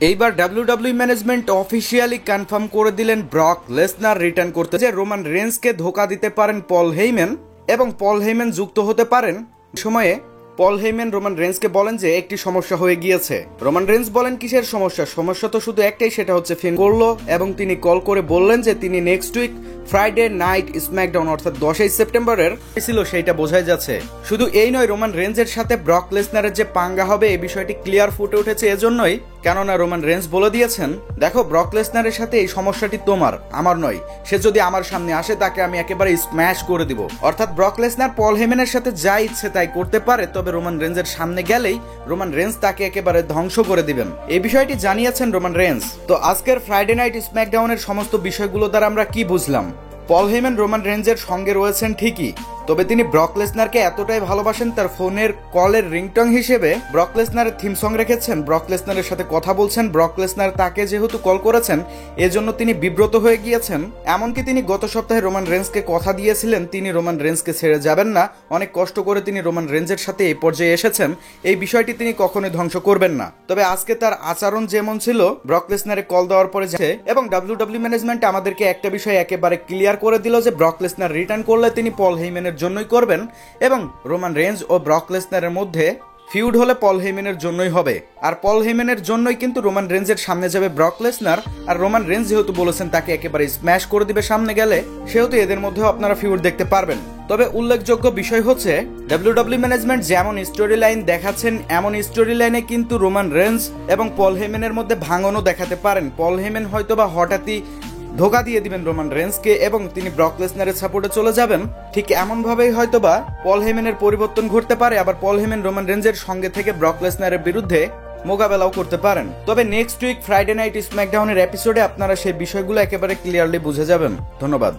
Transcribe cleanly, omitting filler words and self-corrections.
এইবার WWE management officially confirm করে দিলেন ব্রক লেসনার রিটার্ন করতে যে রোমান রেন্সকে ধোকা দিতে পারেন পল হেইম্যান এবং পল হেইম্যান যুক্ত হতে পারেন। সময়ে পল হেইম্যান রোমান রেন্সকে বলেন যে একটি সমস্যা হয়ে গিয়েছে। রোমান রেন্স বলেন কিসের সমস্যা? সমস্যা তো শুধু একটাই, সেটা হচ্ছে ফিন করলো এবং তিনি কল করে বললেন যে তিনি next week Friday night SmackDown অর্থাৎ 10 সেপ্টেম্বরের ছিল, সেইটা বোঝাই যাচ্ছে। শুধু এই নয়, রোমান রেন্সের সাথে ব্রক লেসনারের যে পাঙ্গা হবে এই বিষয়টি ক্লিয়ার ফুটে উঠেছে এজন্যই কেননা রোমান রেন্স বলে দিয়েছেন, দেখো ব্রক লেসনারের সাথে এই সমস্যাটি তোমার, আমার নয়। সে যদি আমার সামনে আসে তাকে আমি একেবারে স্ম্যাশ করে দিব। অর্থাৎ ব্রক লেসনার পল হেইম্যানের সাথে যা ইচ্ছে তাই করতে পারে, তবে রোমান রেন্সের সামনে গেলেই রোমান রেন্স তাকে একেবারে ধ্বংস করে দিবেন। এই বিষয়টি জানিয়েছেন রোমান রেন্স। তো আজকের ফ্রাইডে নাইট স্ম্যাকডাউনের সমস্ত বিষয়গুলো দ্বারা আমরা কি বুঝলাম? পল হেইম্যান রোমান রেন্সের সঙ্গে রয়েছেন ঠিকই, তবে তিনি ব্রক লেসনারকে এতটাই ভালোবাসেন তার ফোনের কলের রিংটং হিসেবে ব্রক লেসনারের থিম সং রেখেছেন, ব্রক লেসনারের সাথে কথা বলছেন। ব্রক লেসনার তাকে যেহেতু কল করেছেন এজন্য তিনি বিব্রত হয়ে গিয়েছেন। এমনকি তিনি গত সপ্তাহে রোমান রেন্সকে কথা দিয়েছিলেন তিনি রোমান রেন্সকে ছেড়ে যাবেন না। অনেক কষ্ট করে তিনি রোমান রেন্সের সাথে এই পর্যায়ে এসেছেন, এই বিষয়টি তিনি কখনোই ধ্বংস করবেন না। তবে আজকে তার আচরণ যেমন ছিল ব্রক লেসনারে কল দেওয়ার পরে যাচ্ছে এবং ডাব্লিউডাব্লিউই ম্যানেজমেন্ট আমাদেরকে একটা বিষয় একেবারে ক্লিয়ার করে দিল যে ব্রক লেসনার রিটার্ন করলে তিনি পল হেইম্যানের জন্যই করবেন এবং রোমান রেন্স ও ব্রক লেসনারের মধ্যে ফিউড হলে পল হেইম্যানের জন্যই হবে। আর পল হেইম্যানের জন্যই কিন্তু রোমান রেন্সের সামনে যাবে ব্রক লেসনার। আর রোমান রেন্স যেহেতু বলেছেন তাকে একেবারে স্ম্যাশ করে দিবে সামনে গেলে, সেহেতু এদের মধ্যেও আপনারা ফিউড দেখতে পারবেন। তবে উল্লেখযোগ্য বিষয় হচ্ছে ডাব্লিউডাব্লিউই ম্যানেজমেন্ট যেমন স্টোরি লাইন দেখাচ্ছেন এমন স্টোরি লাইনে কিন্তু রোমান রেন্স এবং পল হেইম্যানের মধ্যে ভাঙনও দেখাতে পারেন। পল হেইম্যান হয়তোবা হঠাৎই ধোকা দিয়ে দিবেন রোমান রেন্সকে এবং তিনি ব্রক লেসনারের সাপোর্টে চলে যাবেন। ঠিক এমন ভাবেই হয়তোবা পল হেইম্যানের পরিবর্তন ঘটতে পারে, আবার পল হেইম্যান রোমান রেন্সের সঙ্গে থেকে ব্রক লেসনারের বিরুদ্ধে মোকাবেলাও করতে পারেন। তবে নেক্সট উইক ফ্রাইডে নাইট স্ম্যাকডাউনের এপিসোডে আপনারা সেই বিষয়গুলো একেবারে ক্লিয়ারলি বুঝে যাবেন। ধন্যবাদ।